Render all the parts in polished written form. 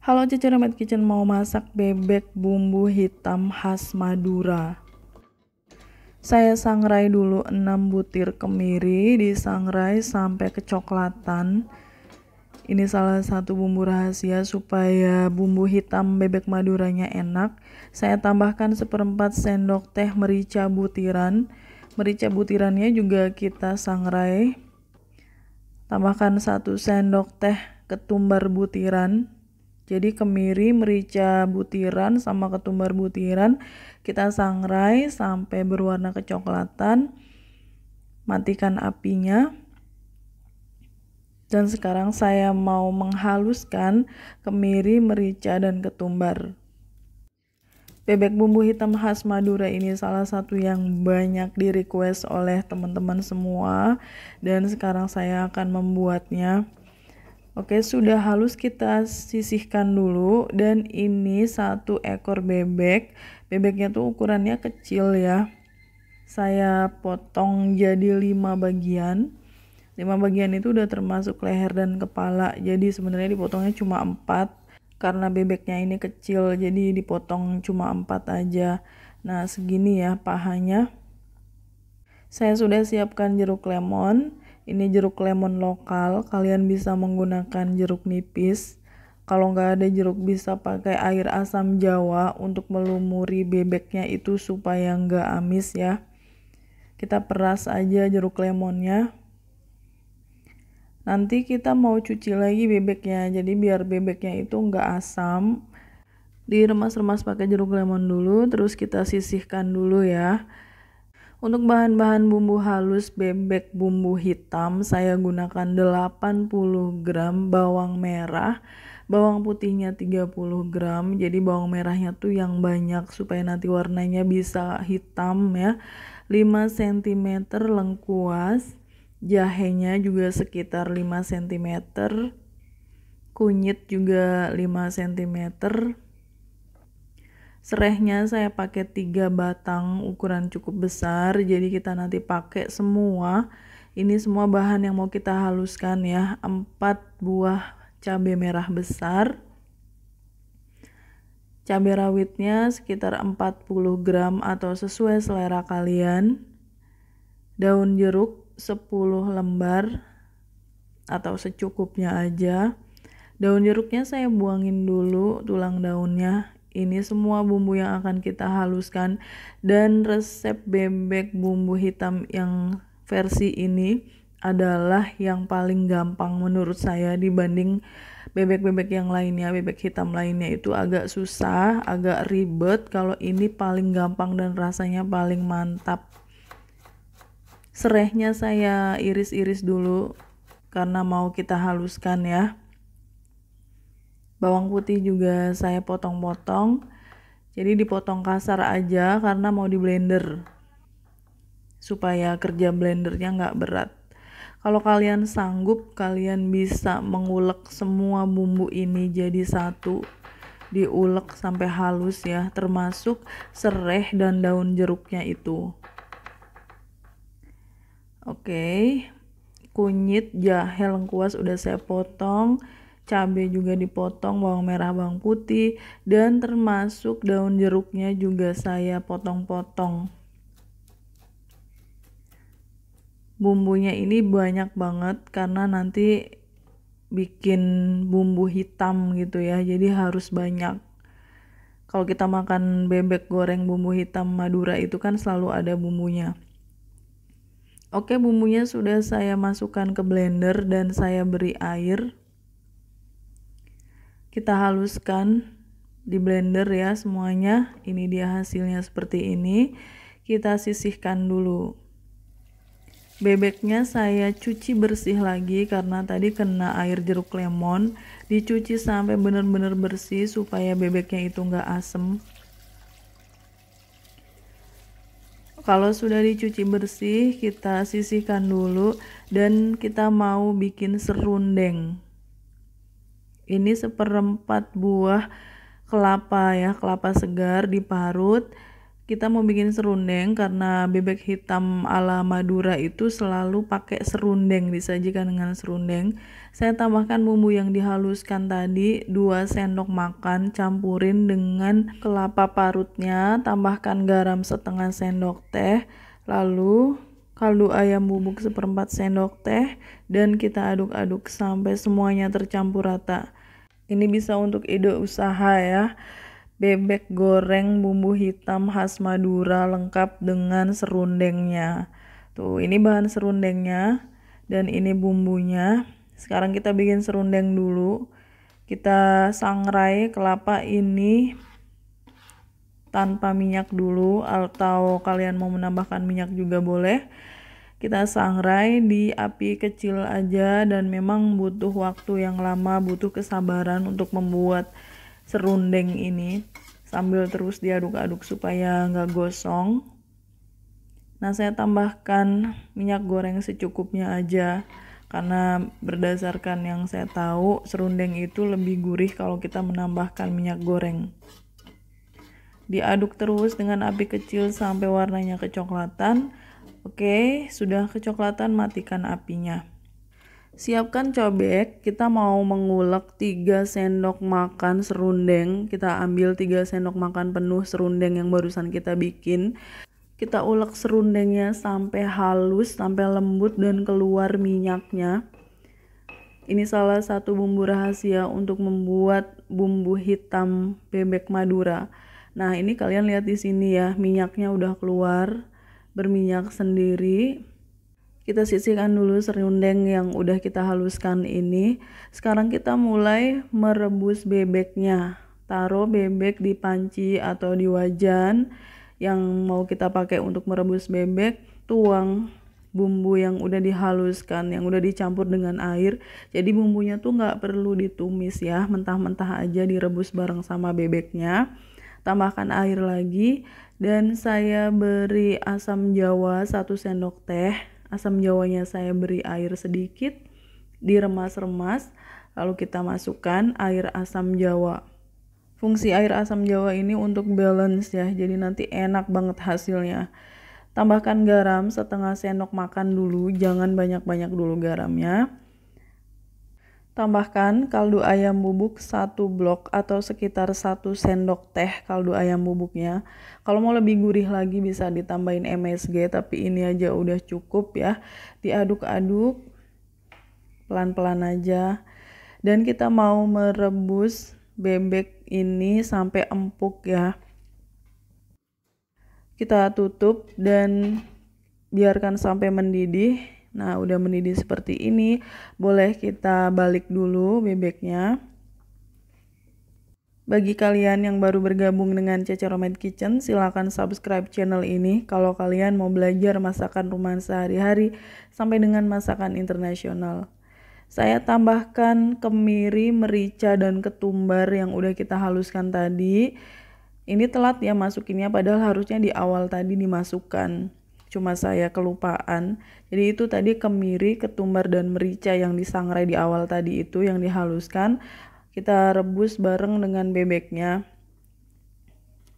Halo Cici Remet Kitchen, mau masak bebek bumbu hitam khas Madura. Saya sangrai dulu 6 butir kemiri, disangrai sampai kecoklatan. Ini salah satu bumbu rahasia supaya bumbu hitam bebek Maduranya enak. Saya tambahkan 1/4 sendok teh merica butiran. Merica butirannya juga kita sangrai. Tambahkan 1 sendok teh ketumbar butiran. Jadi kemiri, merica butiran sama ketumbar butiran kita sangrai sampai berwarna kecoklatan. Matikan apinya. Dan sekarang saya mau menghaluskan kemiri, merica, dan ketumbar. Bebek bumbu hitam khas Madura ini salah satu yang banyak di request oleh teman-teman semua, dan sekarang saya akan membuatnya. Oke, sudah halus kita sisihkan dulu. Dan ini 1 ekor bebek. Bebeknya tuh ukurannya kecil ya. Saya potong jadi 5 bagian. 5 bagian itu udah termasuk leher dan kepala. Jadi sebenarnya dipotongnya cuma 4. Karena bebeknya ini kecil, jadi dipotong cuma 4 aja. Nah, segini ya pahanya. Saya sudah siapkan jeruk lemon. Ini jeruk lemon lokal, kalian bisa menggunakan jeruk nipis. Kalau nggak ada jeruk bisa pakai air asam jawa untuk melumuri bebeknya itu supaya nggak amis ya. Kita peras aja jeruk lemonnya. Nanti kita mau cuci lagi bebeknya, jadi biar bebeknya itu nggak asam. Diremas-remas pakai jeruk lemon dulu, terus kita sisihkan dulu ya. Untuk bahan-bahan bumbu halus bebek bumbu hitam, saya gunakan 80 gram bawang merah, bawang putihnya 30 gram. Jadi bawang merahnya tuh yang banyak supaya nanti warnanya bisa hitam ya. 5 cm lengkuas, jahenya juga sekitar 5 cm, kunyit juga 5 cm. Serehnya saya pakai 3 batang ukuran cukup besar, jadi kita nanti pakai semua. Ini semua bahan yang mau kita haluskan ya. 4 buah cabai merah besar. Cabai rawitnya sekitar 40 gram atau sesuai selera kalian. Daun jeruk 10 lembar atau secukupnya aja. Daun jeruknya saya buangin dulu tulang daunnya. Ini semua bumbu yang akan kita haluskan, dan resep bebek bumbu hitam yang versi ini adalah yang paling gampang menurut saya dibanding bebek-bebek yang lainnya. Bebek hitam lainnya itu agak susah, agak ribet. Kalau ini paling gampang dan rasanya paling mantap. Serehnya saya iris-iris dulu karena mau kita haluskan ya. Bawang putih juga saya potong-potong, jadi dipotong kasar aja karena mau di blender supaya kerja blendernya nggak berat. Kalau kalian sanggup, kalian bisa mengulek semua bumbu ini jadi satu, diulek sampai halus ya, termasuk sereh dan daun jeruknya itu. Oke, kunyit, jahe, lengkuas udah saya potong. Cabai juga dipotong, bawang merah, bawang putih, dan termasuk daun jeruknya juga saya potong-potong. Bumbunya ini banyak banget karena nanti bikin bumbu hitam gitu ya, jadi harus banyak. Kalau kita makan bebek goreng bumbu hitam Madura itu kan selalu ada bumbunya. Oke, bumbunya sudah saya masukkan ke blender dan saya beri air. Kita haluskan di blender ya semuanya. Ini dia hasilnya seperti ini. Kita sisihkan dulu. Bebeknya saya cuci bersih lagi karena tadi kena air jeruk lemon. Dicuci sampai benar-benar bersih supaya bebeknya itu nggak asem. Kalau sudah dicuci bersih, kita sisihkan dulu dan kita mau bikin serundeng. Ini 1/4 buah kelapa ya, kelapa segar diparut. Kita mau bikin serundeng karena bebek hitam ala Madura itu selalu pakai serundeng, disajikan dengan serundeng. Saya tambahkan bumbu yang dihaluskan tadi 2 sendok makan, campurin dengan kelapa parutnya, tambahkan garam setengah sendok teh, lalu kaldu ayam bubuk 1/4 sendok teh, dan kita aduk-aduk sampai semuanya tercampur rata. Ini bisa untuk ide usaha ya. Bebek goreng bumbu hitam khas Madura lengkap dengan serundengnya. Tuh, ini bahan serundengnya dan ini bumbunya. Sekarang kita bikin serundeng dulu. Kita sangrai kelapa ini tanpa minyak dulu, atau kalian mau menambahkan minyak juga boleh. Kita sangrai di api kecil aja, dan memang butuh waktu yang lama, butuh kesabaran untuk membuat serundeng ini, sambil terus diaduk-aduk supaya nggak gosong. Nah, saya tambahkan minyak goreng secukupnya aja, karena berdasarkan yang saya tahu serundeng itu lebih gurih kalau kita menambahkan minyak goreng. Diaduk terus dengan api kecil sampai warnanya kecoklatan. Oke, sudah kecoklatan, matikan apinya. Siapkan cobek, kita mau mengulek 3 sendok makan serundeng. Kita ambil 3 sendok makan penuh serundeng yang barusan kita bikin. Kita ulek serundengnya sampai halus, sampai lembut dan keluar minyaknya. Ini salah satu bumbu rahasia untuk membuat bumbu hitam bebek Madura. Nah, ini kalian lihat di sini ya, minyaknya udah keluar, berminyak sendiri. Kita sisihkan dulu serundeng yang udah kita haluskan ini. Sekarang kita mulai merebus bebeknya. Taruh bebek di panci atau di wajan yang mau kita pakai untuk merebus bebek. Tuang bumbu yang udah dihaluskan, yang udah dicampur dengan air. Jadi bumbunya tuh nggak perlu ditumis ya, mentah-mentah aja direbus bareng sama bebeknya. Tambahkan air lagi, dan saya beri asam jawa 1 sendok teh. Asam jawanya saya beri air sedikit, diremas-remas, lalu kita masukkan air asam jawa. Fungsi air asam jawa ini untuk balance ya, jadi nanti enak banget hasilnya. Tambahkan garam setengah sendok makan dulu, jangan banyak-banyak dulu garamnya. Tambahkan kaldu ayam bubuk 1 blok atau sekitar 1 sendok teh kaldu ayam bubuknya. Kalau mau lebih gurih lagi bisa ditambahin MSG, tapi ini aja udah cukup ya. Diaduk-aduk pelan-pelan aja. Dan kita mau merebus bebek ini sampai empuk ya. Kita tutup dan biarkan sampai mendidih. Nah, udah mendidih seperti ini, boleh kita balik dulu bebeknya. Bagi kalian yang baru bergabung dengan Cece Romad Kitchen, silakan subscribe channel ini kalau kalian mau belajar masakan rumahan sehari-hari sampai dengan masakan internasional. Saya tambahkan kemiri, merica, dan ketumbar yang udah kita haluskan tadi. Ini telat ya masukinnya, padahal harusnya di awal tadi dimasukkan. Cuma saya kelupaan. Jadi itu tadi kemiri, ketumbar, dan merica yang disangrai di awal tadi itu yang dihaluskan. Kita rebus bareng dengan bebeknya.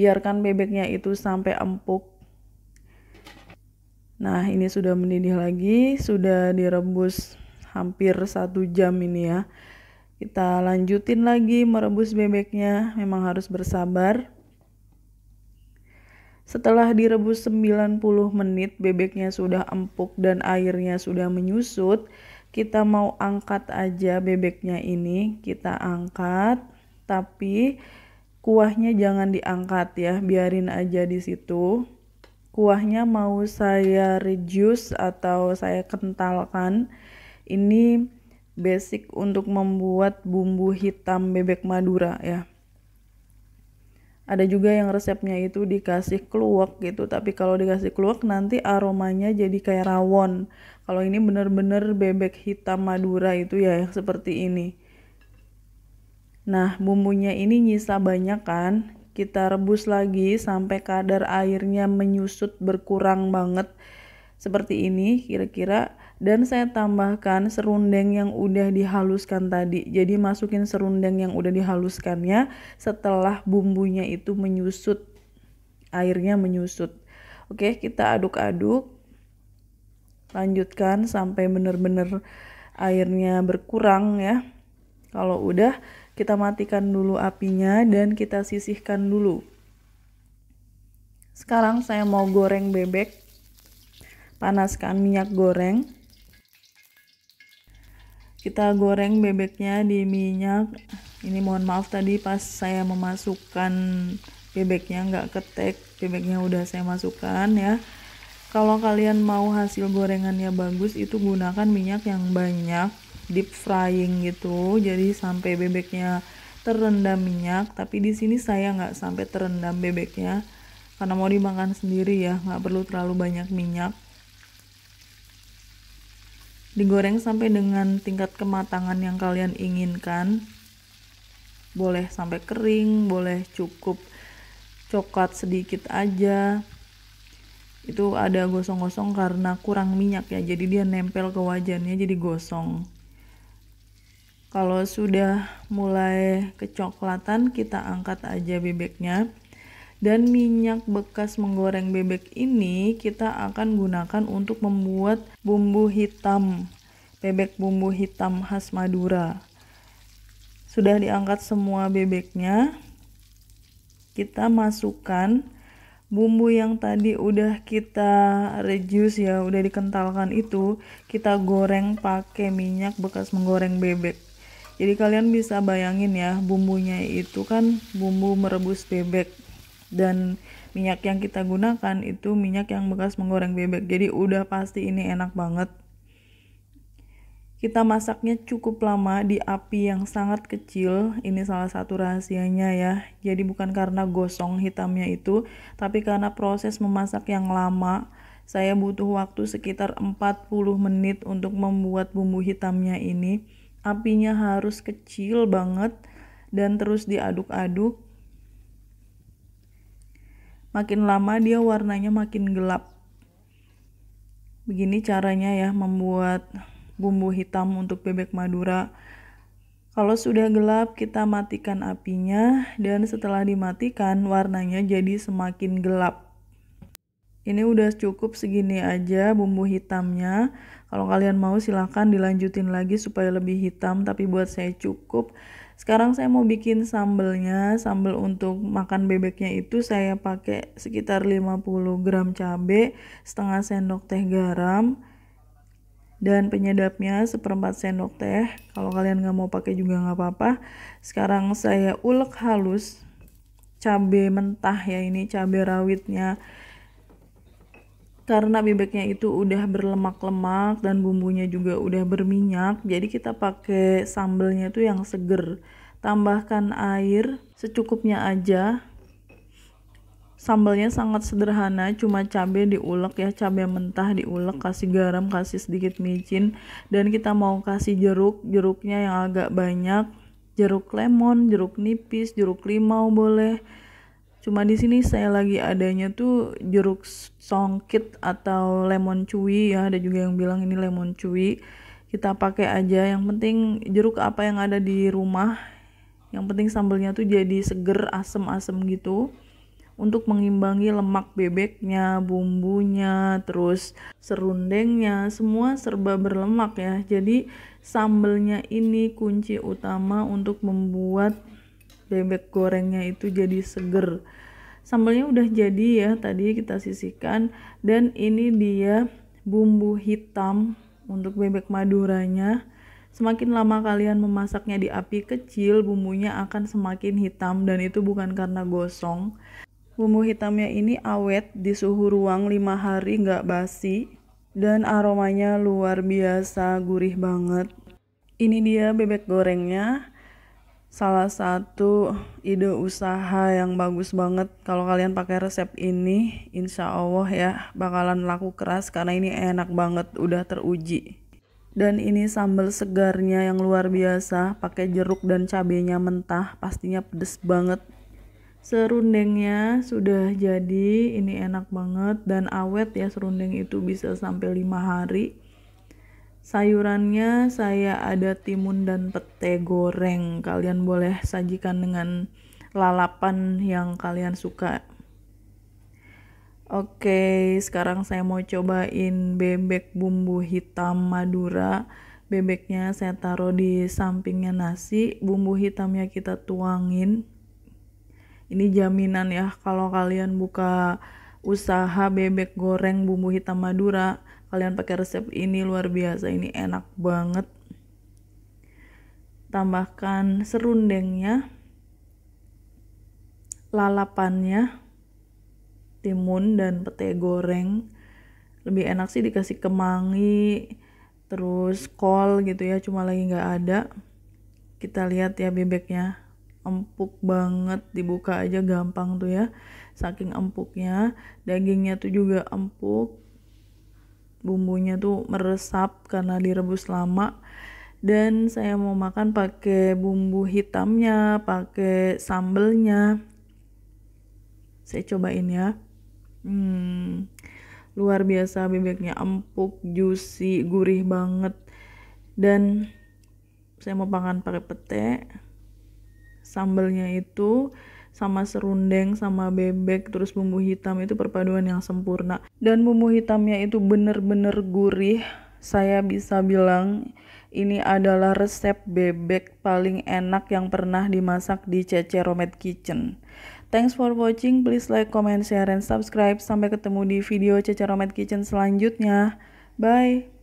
Biarkan bebeknya itu sampai empuk. Nah, ini sudah mendidih lagi, sudah direbus hampir 1 jam ini ya. Kita lanjutin lagi merebus bebeknya, memang harus bersabar. Setelah direbus 90 menit, bebeknya sudah empuk dan airnya sudah menyusut. Kita mau angkat aja bebeknya ini, kita angkat, tapi kuahnya jangan diangkat ya, biarin aja di situ. Kuahnya mau saya reduce atau saya kentalkan. Ini basic untuk membuat bumbu hitam bebek Madura ya. Ada juga yang resepnya itu dikasih kluwek gitu, tapi kalau dikasih kluwek nanti aromanya jadi kayak rawon. Kalau ini bener-bener bebek hitam Madura itu ya yang seperti ini. Nah, bumbunya ini nyisa banyak kan, kita rebus lagi sampai kadar airnya menyusut berkurang banget. Seperti ini kira-kira. Dan saya tambahkan serundeng yang udah dihaluskan tadi. Jadi masukin serundeng yang udah dihaluskannya setelah bumbunya itu menyusut airnya menyusut. Oke, kita aduk-aduk, lanjutkan sampai benar-benar airnya berkurang ya. Kalau udah, kita matikan dulu apinya dan kita sisihkan dulu. Sekarang saya mau goreng bebek. Panaskan minyak goreng. Kita goreng bebeknya di minyak. Ini mohon maaf tadi pas saya memasukkan bebeknya nggak ketek, bebeknya udah saya masukkan ya. Kalau kalian mau hasil gorengannya bagus, itu gunakan minyak yang banyak, deep frying gitu, jadi sampai bebeknya terendam minyak. Tapi di sini saya nggak sampai terendam bebeknya karena mau dimakan sendiri ya, nggak perlu terlalu banyak minyak. Digoreng sampai dengan tingkat kematangan yang kalian inginkan. Boleh sampai kering, boleh cukup coklat sedikit aja. Itu ada gosong-gosong karena kurang minyak ya, jadi dia nempel ke wajannya jadi gosong. Kalau sudah mulai kecoklatan, kita angkat aja bebeknya. Dan minyak bekas menggoreng bebek ini kita akan gunakan untuk membuat bumbu hitam, bebek bumbu hitam khas Madura. Sudah diangkat semua bebeknya, kita masukkan bumbu yang tadi udah kita reduce ya, udah dikentalkan itu, kita goreng pakai minyak bekas menggoreng bebek. Jadi kalian bisa bayangin ya, bumbunya itu kan bumbu merebus bebek. Dan minyak yang kita gunakan itu minyak yang bekas menggoreng bebek, jadi udah pasti ini enak banget. Kita masaknya cukup lama di api yang sangat kecil, ini salah satu rahasianya ya. Jadi bukan karena gosong hitamnya itu, tapi karena proses memasak yang lama. Saya butuh waktu sekitar 40 menit untuk membuat bumbu hitamnya ini. Apinya harus kecil banget dan terus diaduk-aduk. Makin lama dia warnanya makin gelap. Begini caranya ya membuat bumbu hitam untuk bebek Madura. Kalau sudah gelap, kita matikan apinya, dan setelah dimatikan warnanya jadi semakin gelap. Ini udah cukup segini aja bumbu hitamnya. Kalau kalian mau silahkan dilanjutin lagi supaya lebih hitam, tapi buat saya cukup. Sekarang saya mau bikin sambelnya. Sambel untuk makan bebeknya itu saya pakai sekitar 50 gram cabai, setengah sendok teh garam, dan penyedapnya 1/4 sendok teh. Kalau kalian nggak mau pakai juga nggak apa-apa. Sekarang saya ulek halus cabai mentah ya, ini cabai rawitnya. Karena bebeknya itu udah berlemak-lemak dan bumbunya juga udah berminyak, jadi kita pakai sambelnya tuh yang seger. Tambahkan air secukupnya aja. Sambelnya sangat sederhana, cuma cabai diulek ya, cabai mentah diulek, kasih garam, kasih sedikit micin, dan kita mau kasih jeruknya yang agak banyak, jeruk lemon, jeruk nipis, jeruk limau boleh. Cuma di sini saya lagi adanya tuh jeruk songkit atau lemon cuy ya, ada juga yang bilang ini lemon cuy. Kita pakai aja, yang penting jeruk apa yang ada di rumah. Yang penting sambelnya tuh jadi seger, asem-asem gitu. Untuk mengimbangi lemak bebeknya, bumbunya, terus serundengnya, semua serba berlemak ya. Jadi sambelnya ini kunci utama untuk membuat bebek gorengnya itu jadi seger. Sambelnya udah jadi ya, tadi kita sisihkan, dan ini dia bumbu hitam untuk bebek Maduranya. Semakin lama kalian memasaknya di api kecil, bumbunya akan semakin hitam, dan itu bukan karena gosong. Bumbu hitamnya ini awet di suhu ruang 5 hari nggak basi, dan aromanya luar biasa gurih banget. Ini dia bebek gorengnya. Salah satu ide usaha yang bagus banget. Kalau kalian pakai resep ini, insya Allah ya bakalan laku keras karena ini enak banget, udah teruji. Dan ini sambal segarnya yang luar biasa, pakai jeruk dan cabenya mentah, pastinya pedes banget. Serundengnya sudah jadi, ini enak banget dan awet ya, serundeng itu bisa sampai 5 hari. Sayurannya saya ada timun dan pete goreng. Kalian boleh sajikan dengan lalapan yang kalian suka. Oke, sekarang saya mau cobain bebek bumbu hitam Madura. Bebeknya saya taruh di sampingnya nasi, bumbu hitamnya kita tuangin. Ini jaminan ya, kalau kalian buka usaha bebek goreng bumbu hitam Madura, kalian pakai resep ini luar biasa, ini enak banget. Tambahkan serundengnya, lalapannya, timun dan pete goreng. Lebih enak sih dikasih kemangi, terus kol gitu ya, cuma lagi nggak ada. Kita lihat ya bebeknya, empuk banget, dibuka aja gampang tuh ya, saking empuknya. Dagingnya tuh juga empuk, bumbunya tuh meresap karena direbus lama. Dan saya mau makan pakai bumbu hitamnya, pakai sambelnya. Saya cobain ya. Luar biasa, bebeknya empuk, juicy, gurih banget. Dan saya mau makan pakai pete. Sambelnya itu sama serundeng sama bebek terus bumbu hitam itu perpaduan yang sempurna. Dan bumbu hitamnya itu bener-bener gurih. Saya bisa bilang ini adalah resep bebek paling enak yang pernah dimasak di Cece Romet Kitchen. Thanks for watching, please like, comment, share, and subscribe. Sampai ketemu di video Cece Romet Kitchen selanjutnya. Bye!